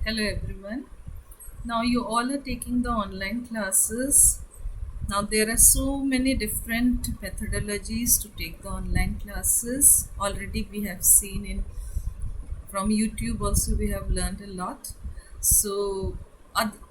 Hello everyone. Now you all are taking the online classes. Now there are so many different methodologies to take the online classes. Already we have seen in from YouTube also we have learned a lot. So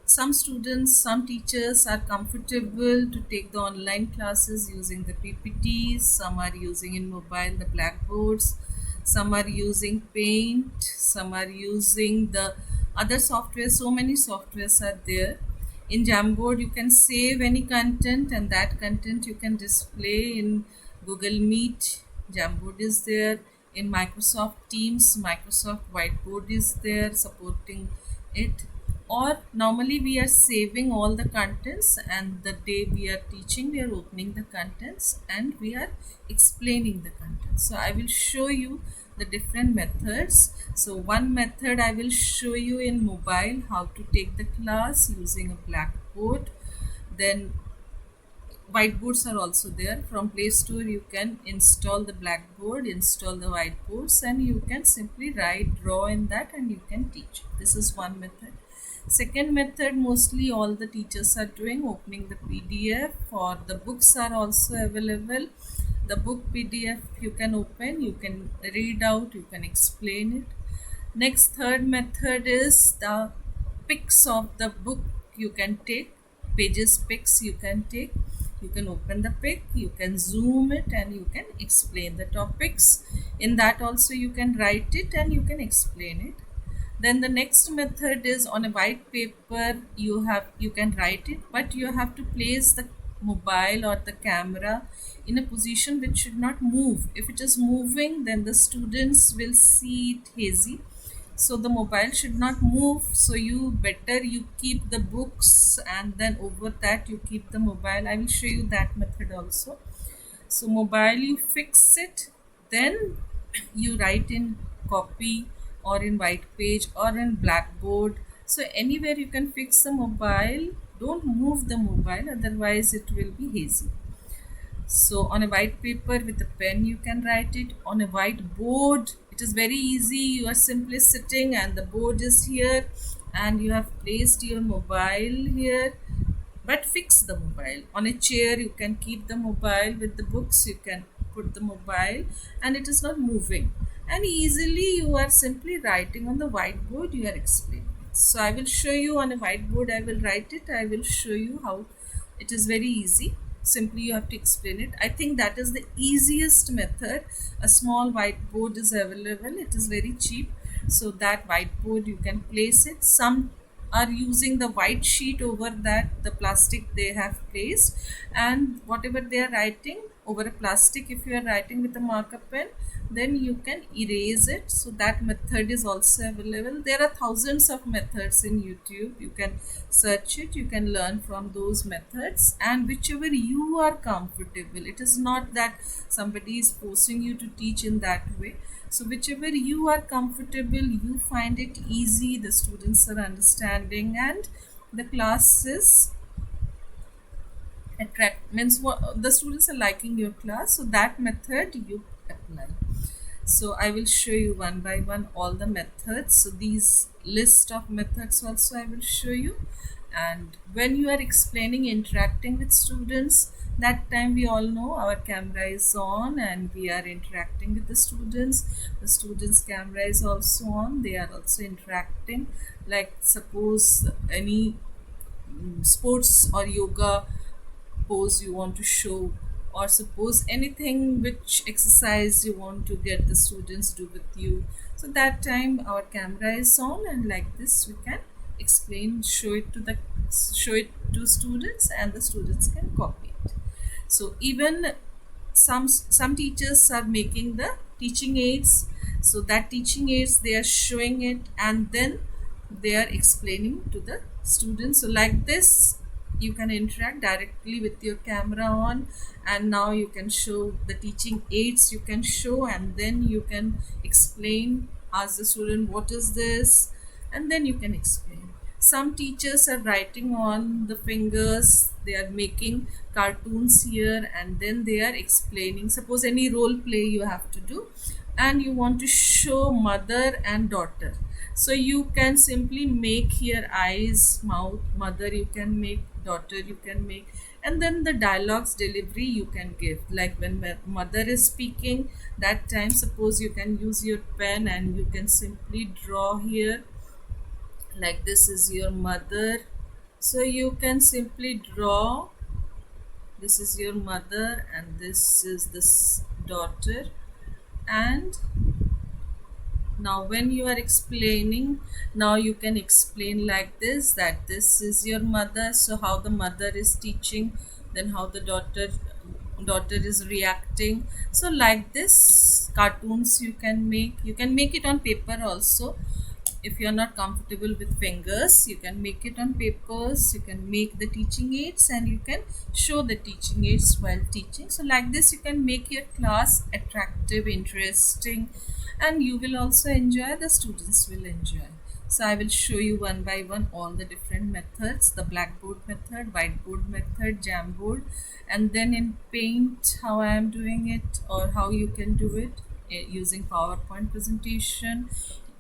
some students, some teachers are comfortable to take the online classes using the PPTs. Some are using in mobile the blackboards. Some are using Paint. Some are using the other software. So many softwares are there. In Jamboard you can save any content, and that content you can display in Google Meet. Jamboard is there. In Microsoft Teams, Microsoft Whiteboard is there supporting it. Or normally we are saving all the contents, and the day we are teaching we are opening the contents and we are explaining the contents. So I will show you the different methods. So one method I will show you in mobile, how to take the class using a blackboard. Then whiteboards are also there. From Play Store you can install the blackboard, install the whiteboards, and you can simply write, draw in that, and you can teach. This is one method. Second method, mostly all the teachers are doing, opening the PDF. For the books are also available. The book PDF you can open, you can read out, you can explain it. Next, third method is the pics of the book you can take, pages pics you can take. You can open the pic, you can zoom it, and you can explain the topics. In that also you can write it and you can explain it. Then the next method is on a white paper you can write it, but you have to place the mobile or the camera in a position which should not move. If it is moving, then the students will see it hazy. So the mobile should not move, so you better you keep the books, and then over that you keep the mobile. I will show you that method also. So mobile you fix it, then you write in copy or in white page or in blackboard. So anywhere you can fix the mobile. Don't move the mobile, otherwise it will be hazy. So on a white paper with a pen you can write it. On a white board it is very easy. You are simply sitting and the board is here, and you have placed your mobile here, but fix the mobile. On a chair you can keep the mobile. With the books you can put the mobile, and it is not moving, and easily you are simply writing on the whiteboard, you are explaining it. So I will show you on a whiteboard. I will write it. I will show you how. It is very easy. Simply you have to explain it. I think that is the easiest method. A small whiteboard is available. It is very cheap. So that whiteboard you can place it. Some are using the white sheet, over that the plastic they have placed, and whatever they are writing over a plastic, if you are writing with a marker pen, then you can erase it. So that method is also available. There are thousands of methods in YouTube. You can search it, you can learn from those methods, and whichever you are comfortable. It is not that somebody is forcing you to teach in that way. So whichever you are comfortable, you find it easy, the students are understanding, and the class is attract, means what the students are liking your class. So that method you apply. So I will show you one by one all the methods. So these list of methods also I will show you. And when you are explaining, interacting with students, that time we all know our camera is on and we are interacting with the students. The students camera is also on, they are also interacting. Like suppose any sports or yoga pose you want to show, or suppose anything which exercise you want to get the students do with you. So that time our camera is on, and like this we can explain, show it to students, and the students can copy it. So even some teachers are making the teaching aids. So that teaching aids they are showing it, and then they are explaining to the students. So like this you can interact directly with your camera on, and now you can show the teaching aids, you can show, and then you can explain, ask the student what is this, and then you can explain. Some teachers are writing on the fingers, they are making cartoons here, and then they are explaining. Suppose any role play you have to do and you want to show mother and daughter. So you can simply make here eyes, mouth, mother you can make, daughter you can make, and then the dialogues delivery you can give, like when mother is speaking, that time suppose you can use your pen and you can simply draw here, like this is your mother, so you can simply draw, this is your mother and this is this daughter. And now when you are explaining, now you can explain like this, that this is your mother, so how the mother is teaching, then how the daughter is reacting. So like this cartoons you can make, you can make it on paper also. If you are not comfortable with fingers, you can make it on papers, you can make the teaching aids and you can show the teaching aids while teaching. So like this you can make your class attractive, interesting, and you will also enjoy, the students will enjoy. So I will show you one by one all the different methods, the blackboard method, whiteboard method, Jamboard, and then in Paint how I am doing it, or how you can do it using PowerPoint presentation,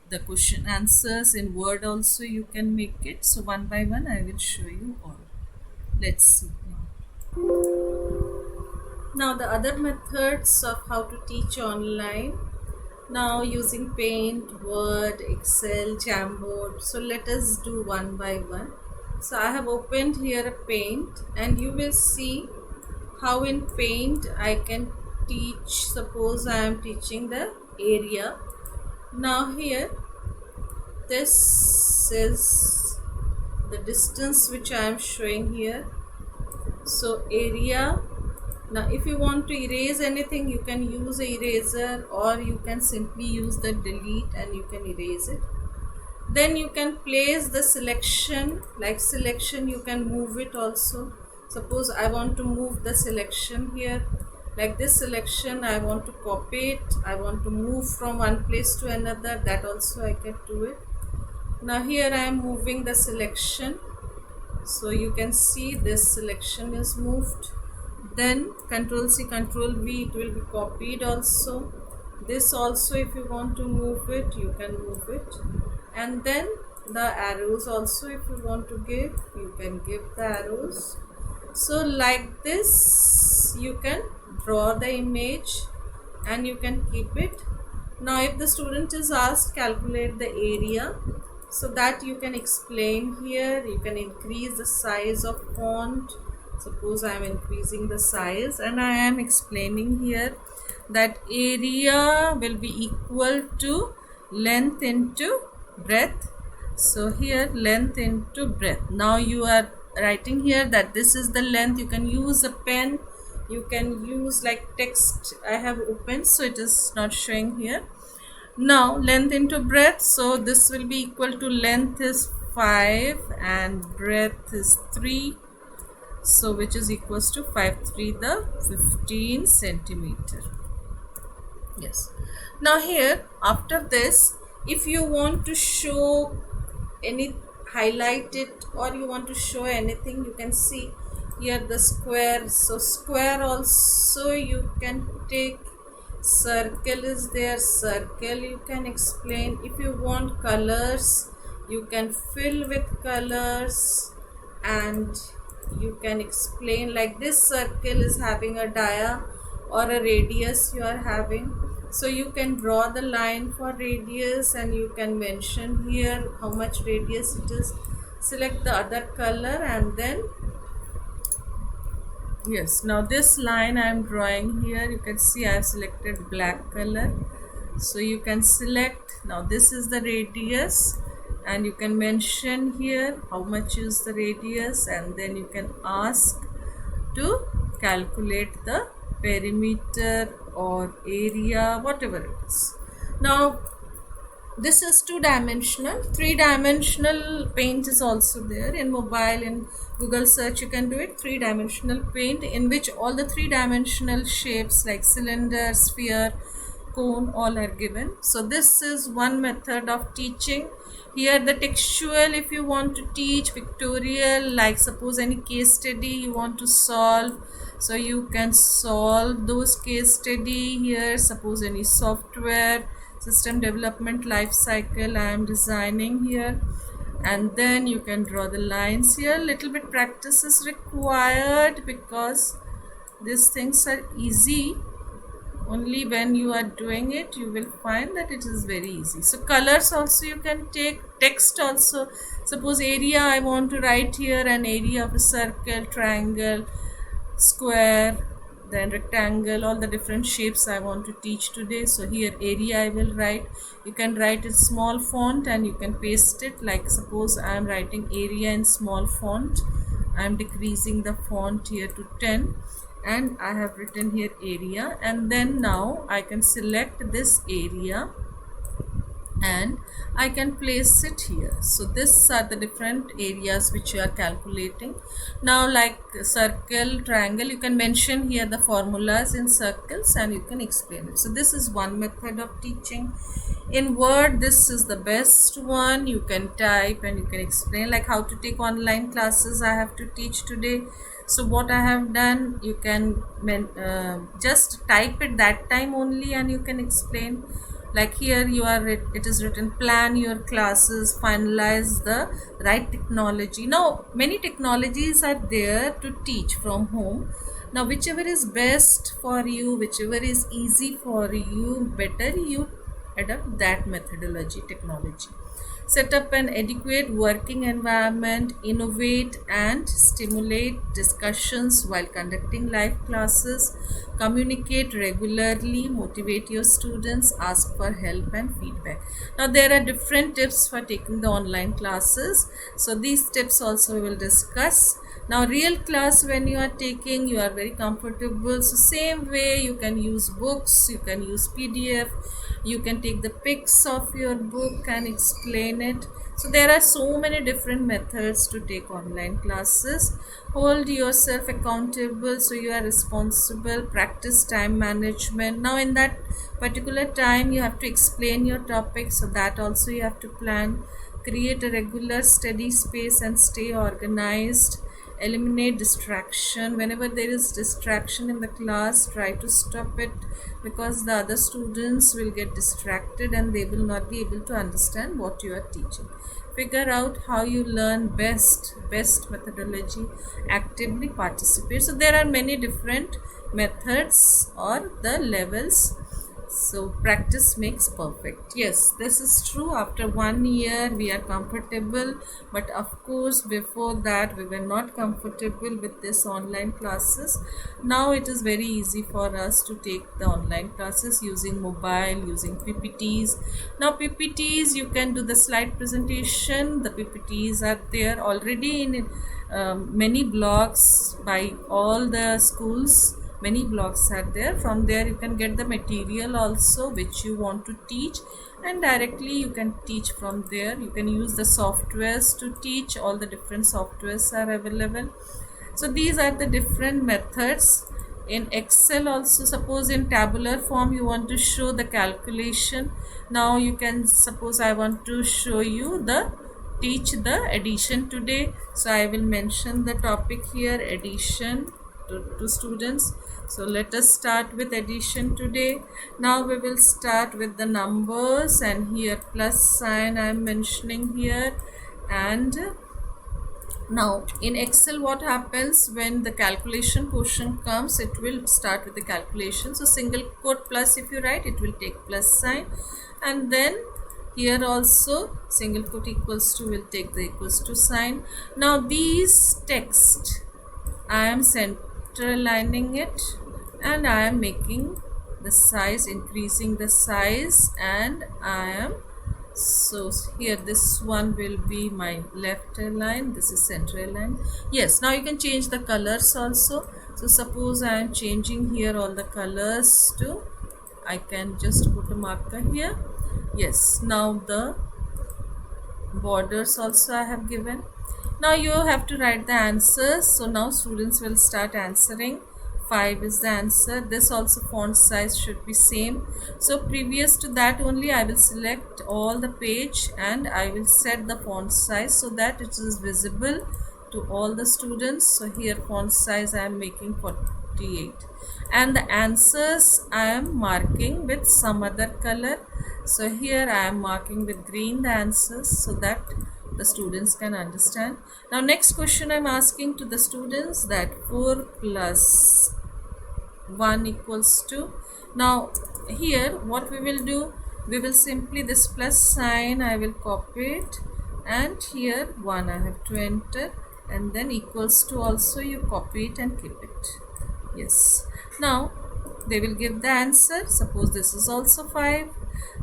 the question answers in Word also you can make it. So one by one I will show you all. Let's see now. Now the other methods of how to teach online, now using Paint, Word, Excel, Jamboard. So let us do one by one. So I have opened here a Paint and you will see how in Paint I can teach. Suppose I am teaching the area. Now here this is the distance which I am showing here. So area. Now if you want to erase anything, you can use a eraser, or you can simply use the delete and you can erase it. Then you can place the selection, like selection you can move it also. Suppose I want to move the selection here, like this selection I want to copy it, I want to move from one place to another, that also I can do it. Now here I am moving the selection, so you can see this selection is moved. Then Ctrl C Ctrl V, it will be copied also. This also if you want to move it, you can move it. And then the arrows also if you want to give, you can give the arrows. So like this you can draw the image and you can keep it. Now if the student is asked calculate the area, so that you can explain here, you can increase the size of font. Suppose I am increasing the size and I am explaining here that area will be equal to length into breadth. So here length into breadth. Now you are writing here that this is the length. You can use a pen, you can use like text. I have opened so it is not showing here. Now length into breadth, so this will be equal to length is 5 and breadth is 3, so which is equals to 5 3 the 15 centimeter. Yes. Now here after this, if you want to show any, highlight it, or you want to show anything, you can see here the square. So square also you can take, circle is there, circle you can explain. If you want colors, you can fill with colors and you can explain, like this circle is having a dia or a radius you are having, so you can draw the line for radius and you can mention here how much radius it is. Select the other color and then yes, now this line I am drawing here, you can see I have selected black color, so you can select. Now this is the radius and you can mention here how much is the radius, and then you can ask to calculate the perimeter or area, whatever it is. Now this is 2-dimensional. 3-dimensional paint is also there in mobile, in Google search you can do it. 3-dimensional paint in which all the 3-dimensional shapes like cylinder, sphere, cone all are given. So this is one method of teaching. Here the textual, if you want to teach pictorial, like suppose any case study you want to solve, so you can solve those case study here. Suppose any software, system development life cycle I am designing here. And then you can draw the lines here. Little bit practice is required because these things are easy. Only when you are doing it you will find that it is very easy. So colors also you can take, text also. Suppose area, I want to write here an area of a circle, triangle, square, then rectangle, all the different shapes I want to teach today. So here area I will write. You can write it small font and you can paste it. Like suppose I am writing area in small font, I am decreasing the font here to 10 and I have written here area, and then now I can select this area and I can place it here. So these are the different areas which you are calculating. Now like circle, triangle, you can mention here the formulas in circles and you can explain it. So this is one method of teaching. In Word, this is the best one. You can type and you can explain, like how to take online classes I have to teach today. So what I have done, you can just type it that time only and you can explain. Like here you are, it is written plan your classes, finalize the right technology. Now many technologies are there to teach from home. Now whichever is best for you, whichever is easy for you, better you adopt that methodology, technology. Set up an adequate working environment, innovate and stimulate discussions while conducting live classes, communicate regularly, motivate your students, ask for help and feedback. Now there are different tips for taking the online classes. So these tips also we will discuss. Now real class, when you are taking, you are very comfortable. So same way you can use books, you can use PDF, you can take the pics of your book and explain it. So there are so many different methods to take online classes. Hold yourself accountable, so you are responsible. Practice time management. Now in that particular time you have to explain your topic, so that also you have to plan. Create a regular steady space and stay organized. Eliminate distraction. Whenever there is distraction in the class, try to stop it, because the other students will get distracted and they will not be able to understand what you are teaching. Figure out how you learn best methodology. Actively participate. So there are many different methods or the levels. So practice makes perfect. Yes, this is true. After 1 year we are comfortable, but of course before that we were not comfortable with this online classes. Now it is very easy for us to take the online classes using mobile, using PPTs. Now PPTs, you can do the slide presentation. The PPTs are there already in many blogs by all the schools. Many blogs are there. From there you can get the material also which you want to teach, and directly you can teach from there. You can use the softwares to teach. All the different softwares are available. So these are the different methods. In Excel also, suppose in tabular form you want to show the calculation. Now you can, suppose I want to show you the teach the addition today. So I will mention the topic here, addition to students. So let us start with addition today. Now we will start with the numbers, and here plus sign I am mentioning here. And now in Excel what happens, when the calculation portion comes, it will start with the calculation. So single quote plus, if you write, it will take plus sign, and then here also single quote equals to will take the equals to sign. Now these text I am aligning it, and I am making the size, increasing the size, and I am, so here this one will be my left align, this is center align. Yes, now you can change the colors also. So suppose I am changing here all the colors to, I can just put a marker here. Yes, now the borders also I have given. Now you have to write the answers. So now students will start answering. 5 is the answer. This also font size should be same. So previous to that only I will select all the page and I will set the font size so that it is visible to all the students. So here font size I am making 48, and the answers I am marking with some other color. So here I am marking with green the answers so that the students can understand. Now next question I am asking to the students that 4 plus 1 equals to. Now here what we will do, we will simply this plus sign I will copy it, and here 1 I have to enter, and then equals to also you copy it and keep it. Yes, now they will give the answer. Suppose this is also 5.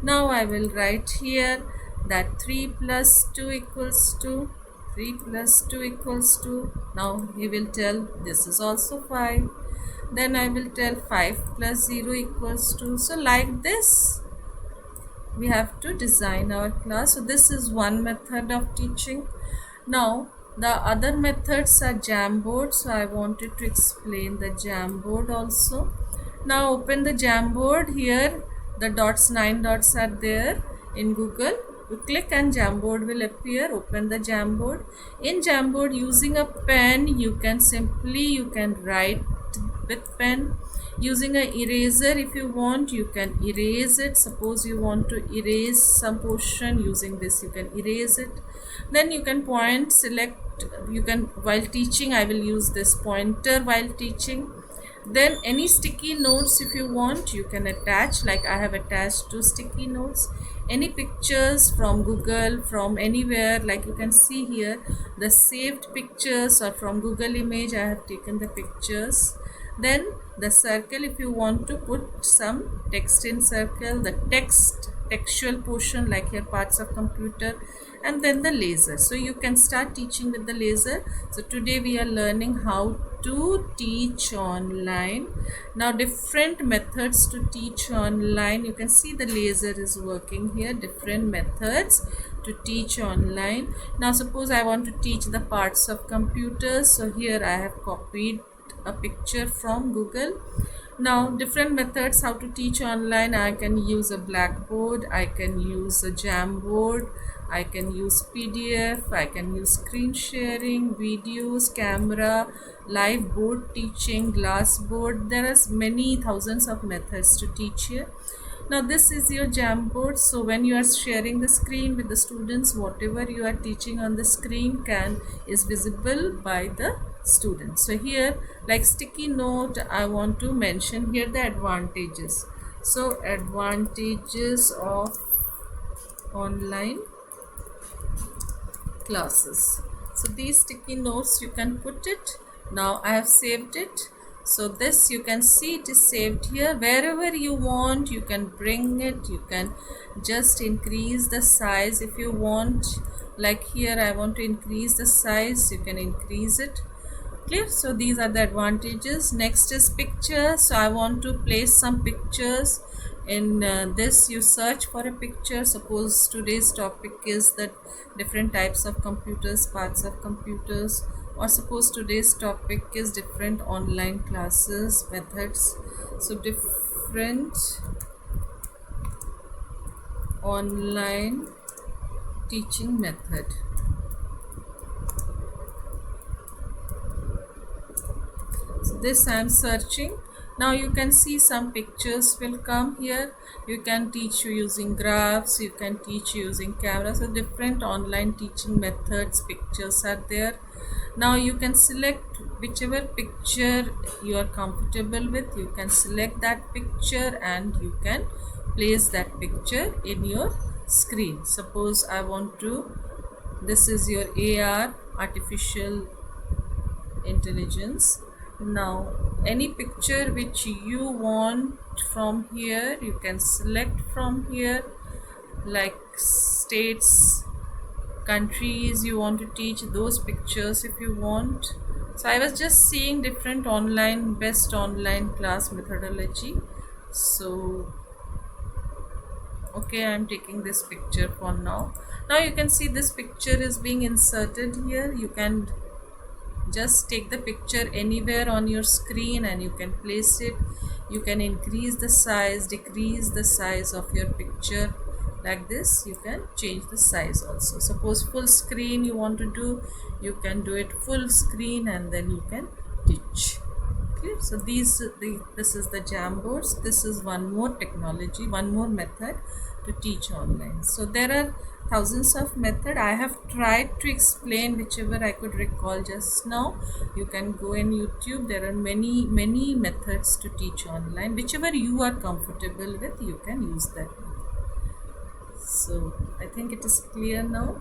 Now I will write here that 3 plus 2 equals to 3 plus 2 equals to. Now he will tell this is also 5. Then I will tell 5 plus 0 equals to. So like this we have to design our class. So this is one method of teaching. Now the other methods are Jamboard. So I wanted to explain the Jamboard also. Now open the Jamboard. Here the dots, 9 dots are there in Google. You click and Jamboard will appear. Open the Jamboard. In Jamboard, using a pen, you can write with pen. Using an eraser, if you want, you can erase it. Suppose you want to erase some portion, using this you can erase it. Then you can point, select, you can, while teaching I will use this pointer while teaching. Then any sticky notes if you want, you can attach, like I have attached 2 sticky notes. Any pictures from Google, from anywhere, like you can see here the saved pictures or from Google image I have taken the pictures. Then the circle, if you want to put some text in circle, the textual portion, like here parts of computer, and then the laser. So you can start teaching with the laser. So today we are learning how to teach online. Now different methods to teach online. You can see the laser is working here. Different methods to teach online. Now suppose I want to teach the parts of computers. So here I have copied a picture from Google. Now different methods how to teach online. I can use a Blackboard, I can use a Jamboard, I can use PDF, I can use screen sharing, videos, camera, live board teaching, glass board. There are many thousands of methods to teach here. Now this is your Jamboard. So when you are sharing the screen with the students, whatever you are teaching on the screen is visible by the students. So here, like sticky note, I want to mention here the advantages. So advantages of online classes. So these sticky notes you can put it. Now I have saved it. So this you can see it is saved here. Wherever you want you can bring it. You can just increase the size if you want. Like here I want to increase the size, you can increase it. Clear? So these are the advantages. Next is pictures. So I want to place some pictures. In this you search for a picture. Suppose today's topic is that different types of computers, parts of computers, or suppose today's topic is different online classes methods. So different online teaching method. So this I am searching. Now you can see some pictures will come here. You can teach using graphs, you can teach using cameras. So different online teaching methods, pictures are there. Now you can select whichever picture you are comfortable with. You can select that picture and you can place that picture in your screen. Suppose I want to, this is your AR, artificial intelligence. Now any picture which you want from here you can select from here, like states, countries you want to teach those pictures if you want. So I was just seeing different online, best online class methodology. So okay, I am taking this picture for now. Now you can see this picture is being inserted here. You can just take the picture anywhere on your screen and you can place it. You can increase the size, decrease the size of your picture. Like this you can change the size also. Suppose full screen you want to do, you can do it full screen and then you can teach. Okay, so this is the Jamboards. This is one more technology, one more method to teach online. So there are thousands of method. I have tried to explain whichever I could recall just now. You can go in YouTube. There are many methods to teach online. Whichever you are comfortable with, you can use that. So I think it is clear now.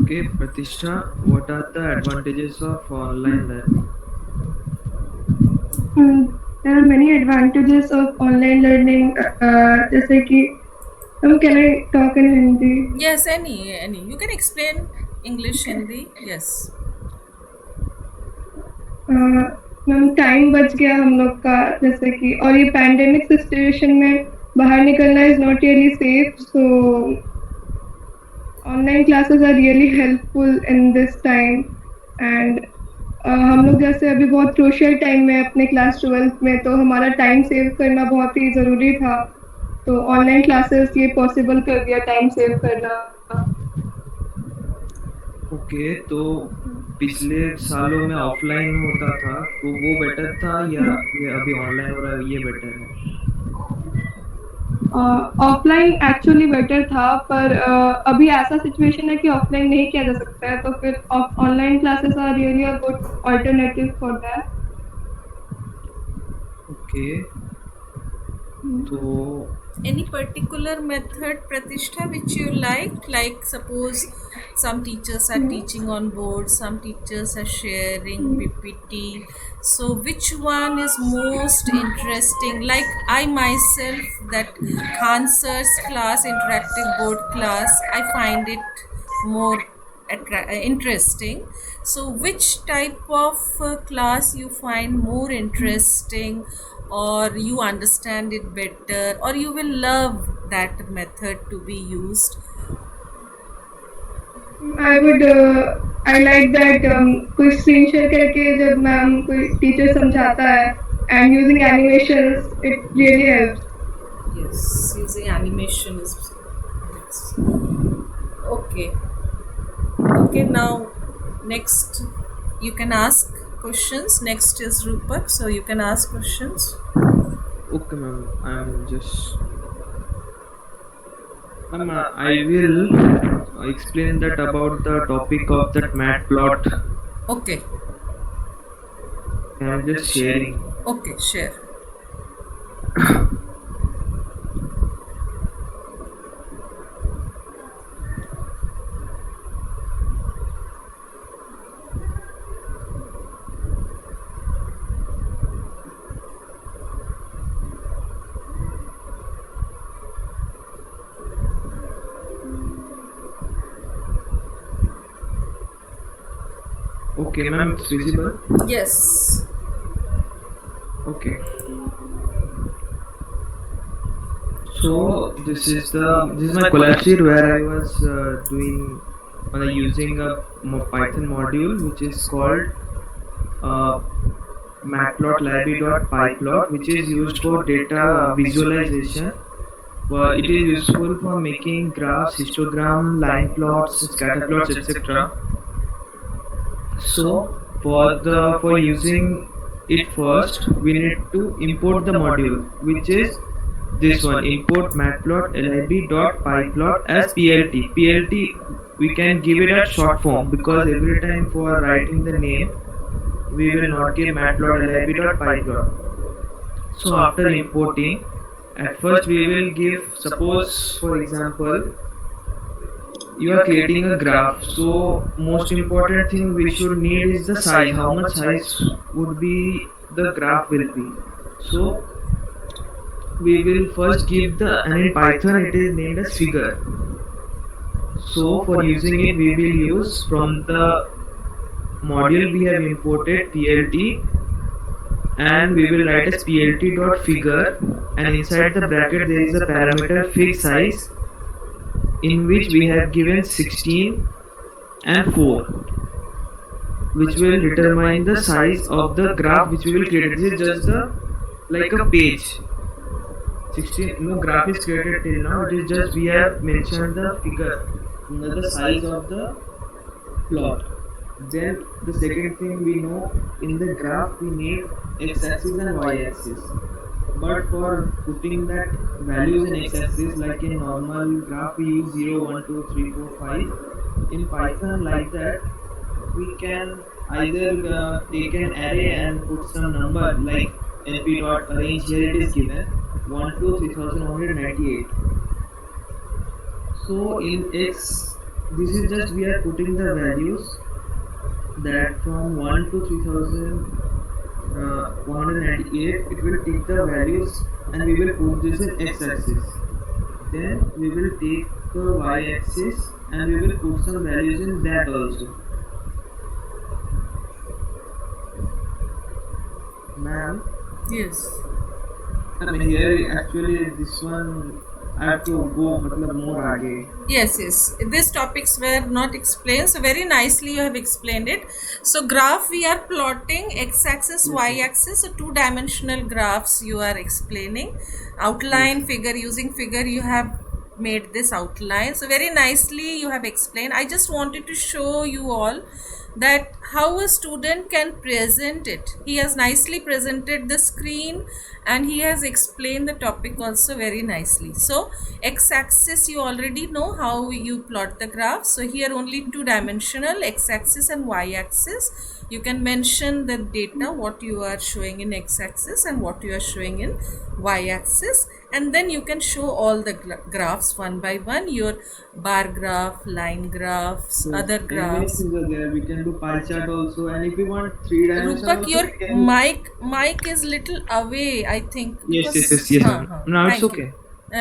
Okay, Pratishtha, what are the advantages of online learning? There are many advantages of online learning. जैसे कि can I talk in Hindi? Yes, any. You can explain English, Hindi. Yes. Ma'am time बच गया हम लोग का, जैसे कि और ये पैंडेमिक सिचुएशन में बाहर निकलना is not really safe, so online classes are really helpful in this time. And हम लोग जैसे अभी बहुत क्रूशियल टाइम में अपने क्लास 12th में, तो हमारा टाइम सेव करना बहुत ही ज़रूरी था. तो ऑनलाइन क्लासेस ये पॉसिबल कर दिया टाइम सेव करना. ओके, तो पिछले सालों में ऑफलाइन होता था तो वो बेटर था या ये अभी ऑनलाइन हो रहा है ये बेटर है? ऑफलाइन एक्चुअली बेटर था, पर अभी ऐसा सिचुएशन है कि ऑफलाइन नहीं किया जा सकता है, तो फिर online classes are really a good alternative for that. Okay, तो Any particular method, Pratishtha, which you like suppose some teachers are teaching on board, some teachers are sharing PPT, so which one is most interesting? Like I myself, that Khan sir's class, interactive board class, I find it more interesting. So which type of class you find more interesting, or you understand it better, or you will love that method to be used? I like that कोई screen share करके जब ma'am कोई teacher समझाता है and using animations, it really helps. Yes, using animation is okay. Okay, now next you can ask questions. Next is Rupak, so you can ask questions. okay ma'am, I will explain that about the topic of that matplot. Okay. I'm just sharing. Okay, share. Okay ma'am, it's visible? Yes. Okay. So this is my collab sheet where I was using a Python module which is called matplotlib.pyplot, which is used for data visualization. It is useful for making graphs, histogram, line plots, scatter plots, etc. So for using it first, we need to import the module, which is this one, import matplotlib.pyplot as plt. Plt we can give it a short form because every time for writing the name we will not give matplotlib.pyplot. So after importing, at first we will give, suppose for example you are creating a graph, so most important thing we should need is the size, how much size would be the graph will be. So we will first give and in Python it is named as figure. So for using it we will use from the module we have imported plt, and we will write as plt.figure, and inside the bracket there is a parameter fig size, in which we have given 16 and 4, which will determine the size of the graph which we will create. This is just like a page. 16, no graph is created till now, it is just we have mentioned the figure, the size of the plot. Then the second thing we know, in the graph we need x-axis and y-axis. but for putting that values in x-axis, like in normal graph we use 0, 1, 2, 3, 4, 5. In Python, like that, we can either take an array and put some number like np dot arrange. Here it is given 1 to 3198. So in x, this is just we are putting the values that from 1 to 3198, it will take the values and we will put this in x-axis. Then we will take the y-axis and we will put some values in that also. Ma'am, Yes. I mean here actually this one I have to go matlab more aage. Yes, yes. These topics were not explained, so very nicely you have explained it. So, graph we are plotting x-axis, y-axis, so two-dimensional graphs you are explaining. Outline, figure, using figure you have made this outline. So, very nicely you have explained. I just wanted to show you all that how a student can present it. He has nicely presented the screen and he has explained the topic also very nicely. So x-axis you already know how you plot the graph. So here only two-dimensional x-axis and y-axis. You can mention the data what you are showing in x-axis and what you are showing in y-axis, and then you can show all the graphs one by one, your bar graph, line graphs, other Many graphs. things are there. We can do pie chart also, and if we want three-dimensional Rupak, also, your we can. mic is little away, I think. Yes, because- yes, yes, yes, ma'am. हाँ, Now it's thank okay. you.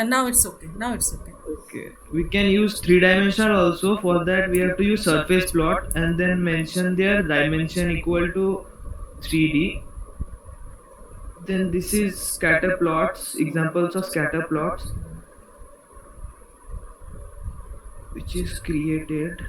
Now it's okay. Now it's okay. Okay, we can use three-dimensional also. For that, we have to use surface plot and then mention their dimension equal to 3D. Then this is scatter plots, examples of scatter plots, which is created.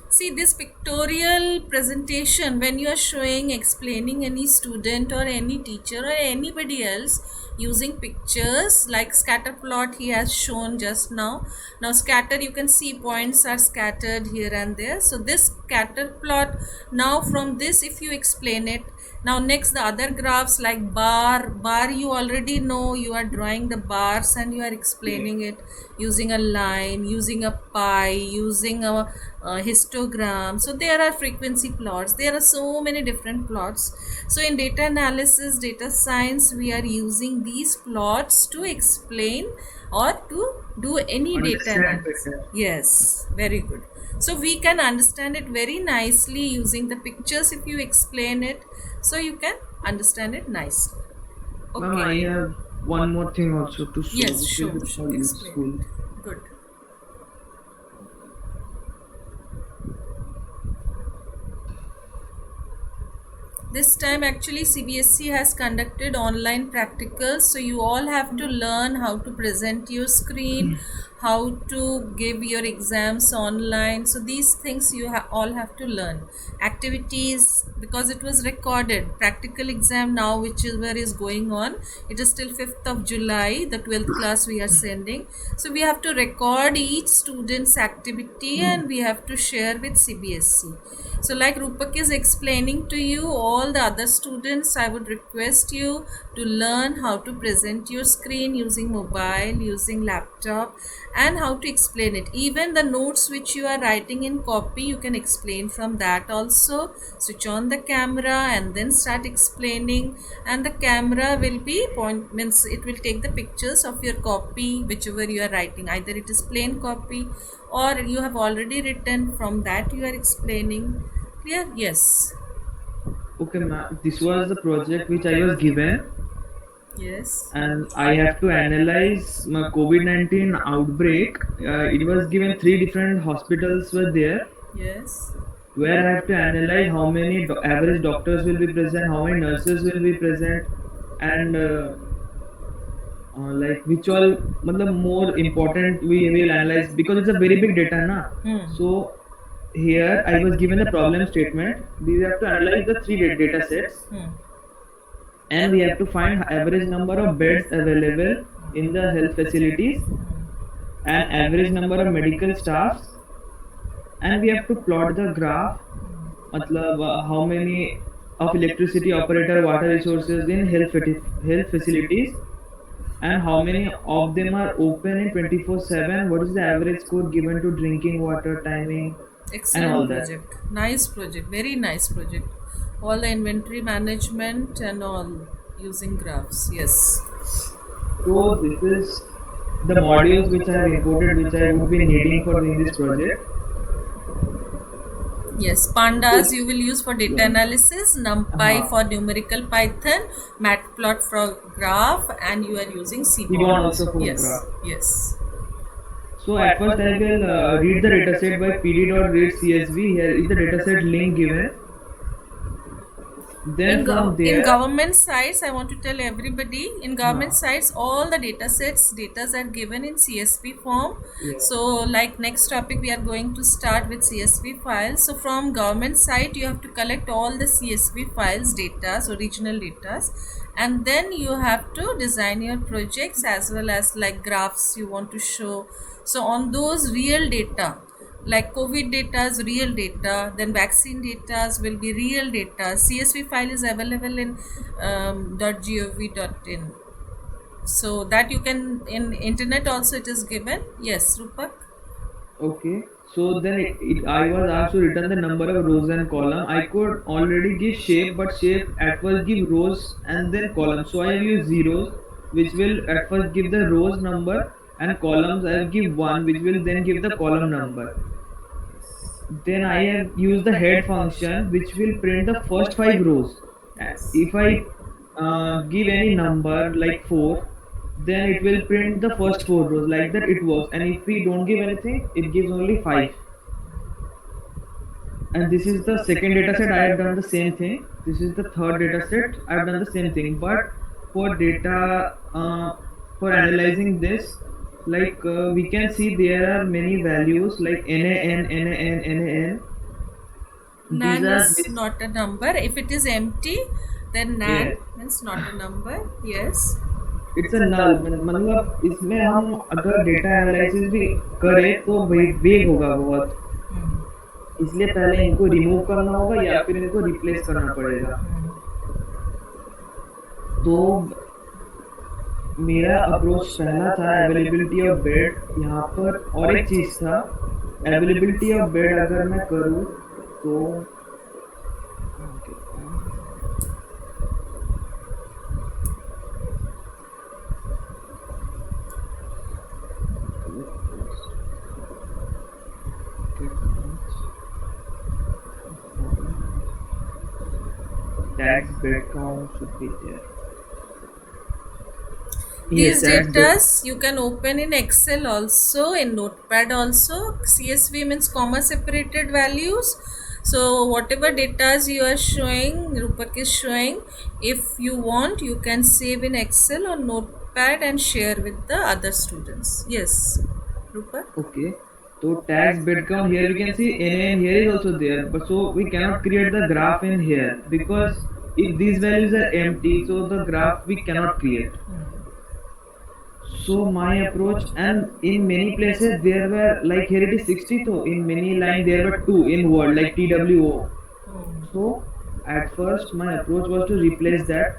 See, this pictorial presentation, when you are showing, explaining any student or any teacher or anybody else using pictures like scatter plot he has shown just now. Now scatter, you can see points are scattered here and there. So this scatter plot, now from this if you explain it, now next the other graphs like bar you already know, you are drawing the bars and you are explaining it using a line, using a pie, using a histogram. So there are frequency plots, there are so many different plots. So in data analysis, data science, we are using these plots to explain or to do any data Understand analysis. better. Yes, very good. So we can understand it very nicely using the pictures if you explain it, so you can understand it nicely. Ma'am, I Okay. have one more thing also to show. Yes, which sure, is sure. more Explain useful. it. Good. This time actually CBSE has conducted online practicals, so you all have to learn how to present your screen, how to give your exams online. So these things you all have to learn. Activities, because it was recorded. Practical exam now whichever is going on, it is till 5th of July, the 12th class we are sending. So we have to record each student's activity and we have to share with CBSE. So like Rupak is explaining to you, all the other students, I would request you to learn how to present your screen using mobile, using laptop, and how to explain it. Even the notes which you are writing in copy, you can explain from that also. Switch on the camera and then start explaining, and the camera will be means it will take the pictures of your copy whichever you are writing. Either it is plain copy or you have already written, from that you are explaining. Clear? Yes. Okay, ma'am. This was the project which I was given, Yes. and I have to analyze my COVID-19 outbreak. It was given 3 different hospitals were there, Yes. where I have to analyze how many average doctors will be present, how many nurses will be present, and like which all matlab more important we will analyze, because it's a very big data na. So here I was given a problem statement. We have to analyze the 3 data sets, and we have to find average number of beds available in the health facilities and average number of medical staffs, and we have to plot the graph matlab how many of electricity, operator, water resources in health facilities, And how many of them are open in 24/7? What is the average score given to drinking water, timing, and Excellent all that? project. Nice project. Very nice project. All the inventory management and all using graphs. Yes. So this is the modules which I have imported, which I would be needing for doing this project. Yes, pandas you will use for data Yeah. analysis, NumPy हाँ. for numerical Python, Matplot for graph, and you are using Seaborn Seaborn. also for Yes, graph. yes. So at first I will read the dataset by pd.read.csv. Here is the dataset link given. Then from In there, government sites, I want to tell everybody, in government हाँ, sites, all the datas are given in CSV form. yeah. So, like next topic, we are going to start with CSV files. So, from government site, you have to collect all the CSV files, datas, original datas, and then you have to design your projects as well as like graphs you want to show. So, on those real data, like COVID data is real data, then vaccine data will be real data. CSV file is available in .gov.in, so that you can, in internet also it is given. Yes, Rupak. Okay. So then I was asked to return the number of rows and column. I could already give shape, but shape at first give rows and then columns. So I have used zeros, which will at first give the rows number, and columns I have give one, which will then give the column number. Then I have used the head function, which will print the first 5 rows. If I give any number like 4, then it will print the first 4 rows, like that it works. And if we don't give anything, it gives only 5. And this is the second data set. I have done the same thing. This is the third data set. I have done the same thing, but for data for analyzing this, like we can see there are many values like NaN, NaN, NaN. These Nan are is not a number. If it is empty, then nan yes. means not a number. Yes. It's a null, मतलब इसमें हम अगर data analysis भी करें तो वेग होगा बहुत, इसलिए पहले इनको रिमूव करना होगा या फिर इनको रिप्लेस करना पड़ेगा. तो मेरा अप्रोच पहला था अवेलेबिलिटी ऑफ बेड. यहाँ पर और एक चीज़ था, अवेलेबिलिटी ऑफ बेड अगर मैं करूँ तो tax bed count should be there. These tax bed. datas you can open in Excel also, in Notepad also. CSV means comma separated values. So whatever datas you are showing, Rupak is showing, if you want, you can save in Excel or Notepad and share with the other students. Yes, Rupak. Okay. So tax bed count, here we can see NaN here is also there, but so we cannot create the graph in here because if these values are empty, so the graph we cannot create. So my approach, and in many places there were like here it is 60, so in many lines there were 2 in word like TWO. So at first my approach was to replace that.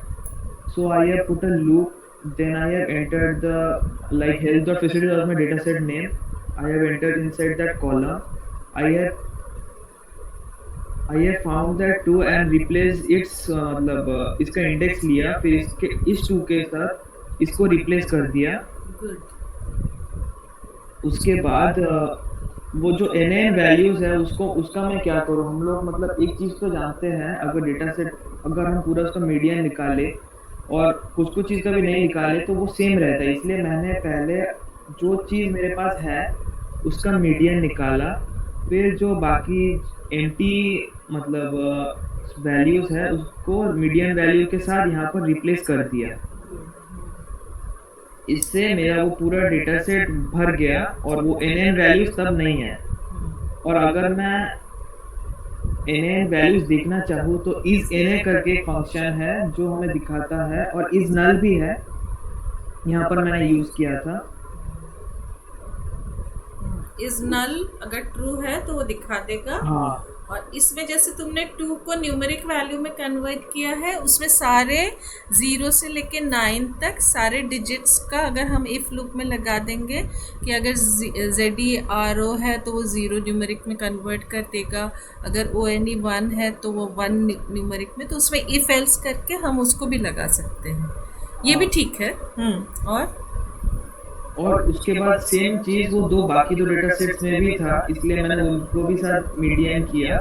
So I have put a loop, then I have entered the like health.facility was my dataset name. I have entered inside that column. I have found that 2 and replaced its मतलब इसका index लिया, फिर इसके इस 2 के साथ इसको replace कर दिया. Good. उसके बाद वो जो NaN वैल्यूज है उसका मैं क्या करूँ. हम लोग मतलब एक चीज़ तो जानते हैं, अगर डेटा सेट अगर हम पूरा उसका मीडियन निकाले और कुछ चीज़ का भी नहीं निकाले तो वो सेम रहता है. इसलिए मैंने पहले जो चीज़ मेरे पास है उसका मीडियन निकाला, फिर जो बाकी एम्प्टी मतलब वैल्यूज है उसको मीडियन वैल्यू के साथ यहाँ पर रिप्लेस कर दिया. इससे मेरा वो पूरा डेटा सेट भर गया और वो NaN वैल्यूज तब नहीं है. और अगर मैं NaN वैल्यूज देखना चाहूँ तो is NA करके एक फंक्शन है जो हमें दिखाता है, और is null भी है, यहाँ पर मैंने यूज किया था. इज नल अगर ट्रू है तो वो दिखा देगा. हाँ, और इसमें जैसे तुमने 2 को न्यूमेरिक वैल्यू में कन्वर्ट किया है, उसमें सारे 0 से लेके 9 तक सारे डिजिट्स का अगर हम इफ लूप में लगा देंगे कि अगर ZERO है तो वो 0 न्यूमेरिक में कन्वर्ट कर देगा, अगर ONE 1 है तो वो 1 न्यूमेरिक में, तो उसमें इफ एल्स करके हम उसको भी लगा सकते हैं। ये भी ठीक है। और उसके बाद सेम चीज वो बाकी दो डेटा सेट्स में भी था, इसलिए मैंने उनको भी साथ मीडियन किया।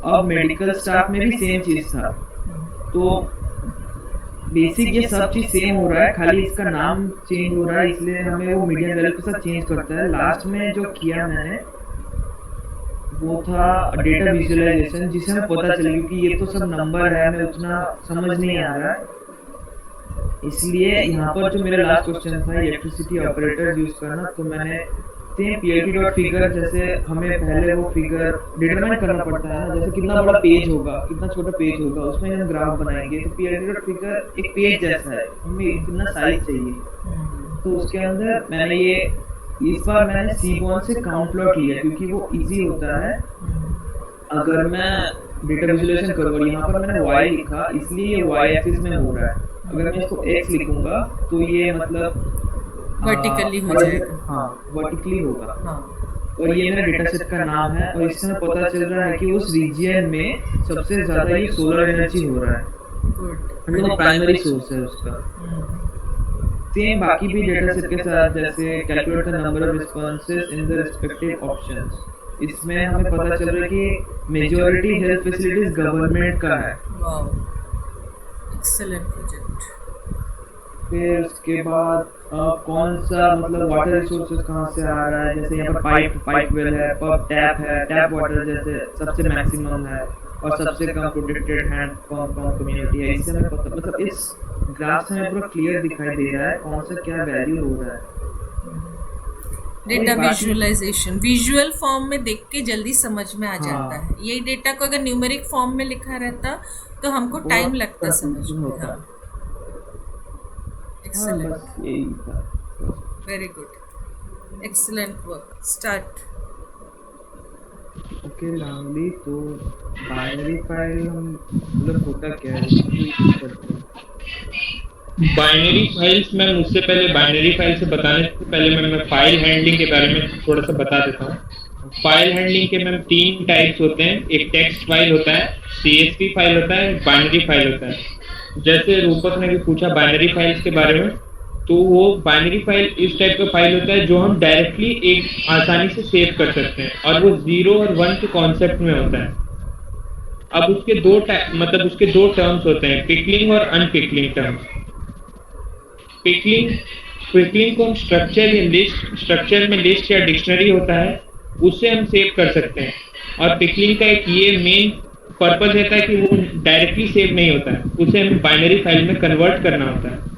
अब मेडिकल स्टाफ में भी सेम चीज था, तो बेसिक ये सब चीज सेम हो रहा है, खाली इसका नाम चेंज हो रहा है, इसलिए हमें वो मीडियन वैल्यू के साथ चेंज करता है। लास्ट में जो किया मैंने वो था डेटा विजुअलाइजेशन, जिसे हमें पता चले क्योंकि ये तो सब नंबर है, हमें उतना समझ नहीं आ रहा है, इसलिए यहाँ पर जो मेरा लास्ट क्वेश्चन था इलेक्ट्रिसिटी ऑपरेटर यूज करना, तो मैंने सेम PLT.figure, जैसे हमें पहले वो फिगर डिटरमाइन करना पड़ता है ना, जैसे कितना बड़ा पेज होगा, कितना छोटा पेज होगा, उसमें हम ग्राफ बनाएंगे, तो PLT.figure एक पेज जैसा है, हमें कितना साइज चाहिए, तो उसके अंदर मैंने ये इस बार मैंने सीबॉर्न से काउंट प्लॉट लिया क्योंकि वो इजी होता है। अगर मैं डेटा विजुअलाइजेशन करूँगा, यहाँ पर मैंने y लिखा, इसलिए ये y एक्सिस में हो रहा है। अगर मैं इसको x लिखूंगा तो ये मतलब वर्टिकली हो जाएगा। हाँ, वर्टिकली होगा। हाँ, और ये मेरा डेटा सेट का नाम है, और इससे हमें पता चल रहा है कि उस रीजियन में सबसे ज्यादा ये सोलर एनर्जी हो रहा है, गुड। मतलब प्राइमरी सोर्स है उसका। सेम बाकी भी डेटा सेट के साथ, जैसे calculate the number of responses in the respective options, इसमें हमें पता चल रहा है कि मेजॉरिटी हेल्थ फैसिलिटीज गवर्नमेंट का है। Wow, excellent project. फिर उसके बाद कौन सा मतलब वाटर रिसोर्सेज कहाँ से आ रहा है, जैसे यहाँ पर पाइप वेल है, पब टैप है, टैप वाटर जैसे सबसे मैक्सिमम है और सबसे कम प्रोटेक्टेड हैंड पंप कम्युनिटी है। इससे हमें पता, मतलब इस ग्राफ से हमें पूरा क्लियर दिखाई दे रहा है कौन सा क्या वैल्यू हो रहा है। डेटा विजुअलाइजेशन विजुअल फॉर्म में देख के जल्दी समझ में आ जाता है। यही डेटा को अगर न्यूमेरिक फॉर्म में लिखा रहता तो हमको टाइम लगता समझ में। एक्सीलेंट, यही था। Very good, excellent work. Start. Okay Ramli, तो बाइनरी फाइल हम मतलब होता क्या है? बाइनरी फाइल्स में मुझसे पहले बाइनरी फाइल से बताने से पहले मैं फाइल हैंडलिंग के बारे में थोड़ा सा बता देता हूँ। फाइल हैंडलिंग के मैम 3 टाइप्स होते हैं, एक टेक्स्ट फाइल होता है, CSV फाइल होता है, बाइनरी फाइल होता है। जैसे रूपक ने भी पूछा बाइनरी फाइल्स के बारे में, तो वो बाइनरी फाइल इस टाइप का फाइल होता है जो हम डायरेक्टली एक आसानी से सेव कर सकते हैं, और वो 0 और 1 के कॉन्सेप्ट में होता है। अब उसके दो टर्म्स होते हैं, पिकलिंग और अनपिकलिंग टर्म्स। पिकलिंग को हम स्ट्रक्चर में लिस्ट या डिक्शनरी होता है, उससे हम सेव कर सकते हैं। और पिकलिंग का एक ये मेन पर्पस रहता है कि वो डायरेक्टली सेव नहीं होता है, उसे हमें बाइनरी फाइल में कन्वर्ट करना होता है।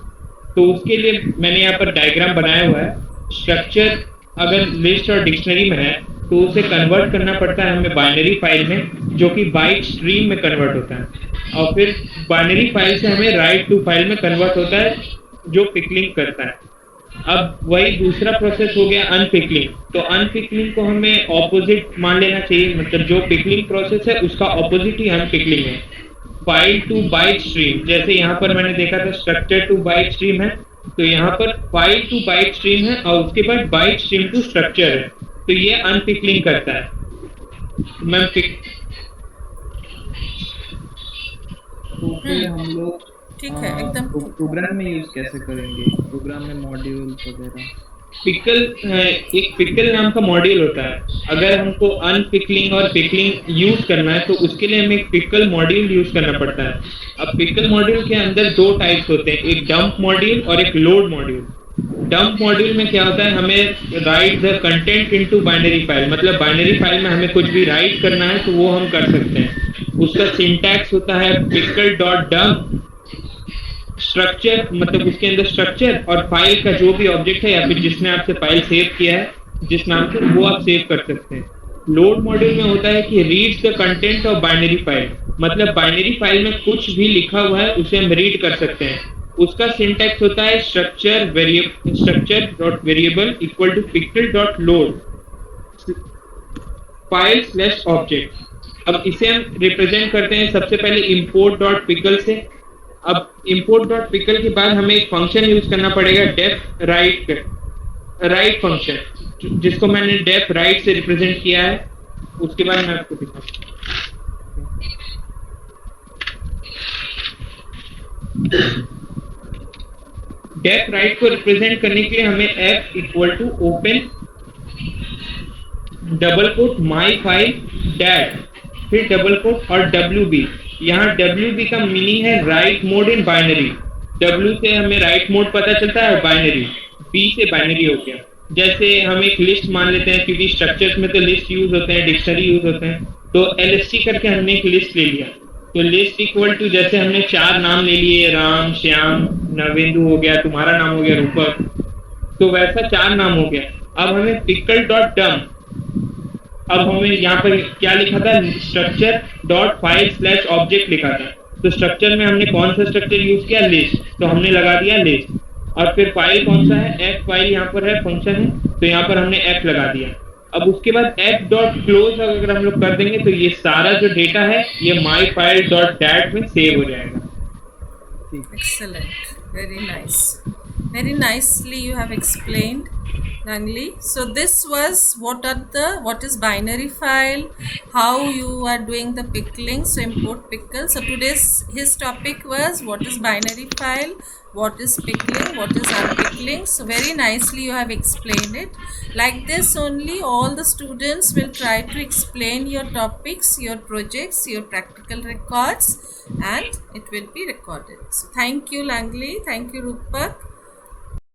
तो उसके लिए मैंने यहाँ पर डायग्राम बनाया हुआ है। स्ट्रक्चर अगर लिस्ट और डिक्शनरी में है तो उसे कन्वर्ट करना पड़ता है हमें बाइनरी फाइल में, जो कि बाइट स्ट्रीम में कन्वर्ट होता है, और फिर बाइनरी फाइल से हमें राइट टू फाइल में कन्वर्ट होता है, जो पिकलिंग करता है। अब वही दूसरा प्रोसेस हो गया अनपिकलिंग। तो अनपिकलिंग को हमें ऑपोजिट मान लेना चाहिए, मतलब जो पिकलिंग प्रोसेस है उसका ऑपोजिट ही अनपिकलिंग है। फाइल टू बाइट स्ट्रीम, जैसे यहाँ पर मैंने देखा था स्ट्रक्चर टू बाइट स्ट्रीम है, तो यहाँ पर फाइल टू बाइट स्ट्रीम है और उसके बाद बाइट स्ट्रीम टू स्ट्रक्चर है, तो ये अनपिकलिंग करता है। मैम तो फिर हम लोग ठीक है, एकदम प्रोग्राम में यूज कैसे करेंगे, प्रोग्राम में मॉड्यूल वगैरह? एक पिकल नाम का मॉड्यूल होता है। अगर हमको अनपिकलिंग और पिकलिंग यूज करना है तो उसके लिए हमें एक पिकल मॉड्यूल यूज करना पड़ता है। अब पिकल मॉड्यूल के अंदर 2 टाइप्स होते हैं, एक डंप मॉड्यूल और एक लोड मॉड्यूल। डंप मॉड्यूल में क्या होता है, हमें right the content into binary file, मतलब बाइनरी फाइल में हमें कुछ भी राइट करना है तो वो हम कर सकते हैं। उसका सिंटैक्स होता है पिकल डॉट डंप स्ट्रक्चर, मतलब उसके अंदर स्ट्रक्चर और फाइल का जो भी ऑब्जेक्ट है या फिर जिसने आपसे फाइल सेव किया है जिस नाम से, वो आप सेव कर सकते हैं। लोड मॉड्यूल में होता है कि reads the content of binary file, मतलब बाइनरी फाइल में कुछ भी लिखा हुआ है उसे हम रीड कर सकते हैं। उसका सिंटैक्स होता है structure dot variable equal to pixel dot load file slash object. अब इसे हम रिप्रेजेंट करते हैं सबसे पहले import डॉट पिकल से। अब import डॉट पिकल के बाद हमें एक फंक्शन यूज करना पड़ेगा डेफ राइट फंक्शन, जिसको मैंने डेफ राइट से रिप्रेजेंट किया है। उसके बाद मैं आपको दिखाऊंगा। डेफ राइट को रिप्रेजेंट करने के लिए हमें f equal to open double quote my file dat, फिर डबल कोट और wb। यहाँ wb का मीनिंग है write mode in binary. w से हमें राइट मोड पता चलता है बाइनरी, b से बाइनरी हो गया। जैसे हम एक लिस्ट मान लेते हैं, क्योंकि स्ट्रक्चर्स में तो लिस्ट यूज होते हैं, डिक्शनरी यूज होते हैं, तो lst करके हमने एक लिस्ट ले लिया। तो लिस्ट इक्वल टू, जैसे हमने 4 नाम ले लिए, राम, श्याम, नवेंदु हो गया, तुम्हारा नाम हो गया रूपक, तो वैसा 4 नाम हो गया। अब हमें पिकल डॉट डम, अब हमें यहाँ पर क्या लिखा था, structure dot file slash object लिखा था। तो स्ट्रक्चर में हमने कौन सा स्ट्रक्चर यूज किया, लिस्ट, तो हमने लगा दिया लिस्ट। और फिर फाइल कौन सा है, f फाइल यहाँ पर है, फंक्शन है, तो यहाँ पर हमने f लगा दिया। अब उसके बाद f डॉट क्लोज अगर हम लोग कर देंगे तो ये सारा जो डेटा है ये माई फाइल डॉट डैट में सेव हो जाएगा। Excellent. Very nice. Very nicely you have explained, Langley. So this was what is binary file, how you are doing the pickling, so import pickle. So his topic was what is binary file, what is pickling, what is unpickling. So very nicely you have explained it. Like this only all the students will try to explain your topics, your projects, your practical records, and it will be recorded. So thank you Langley, thank you Rupak.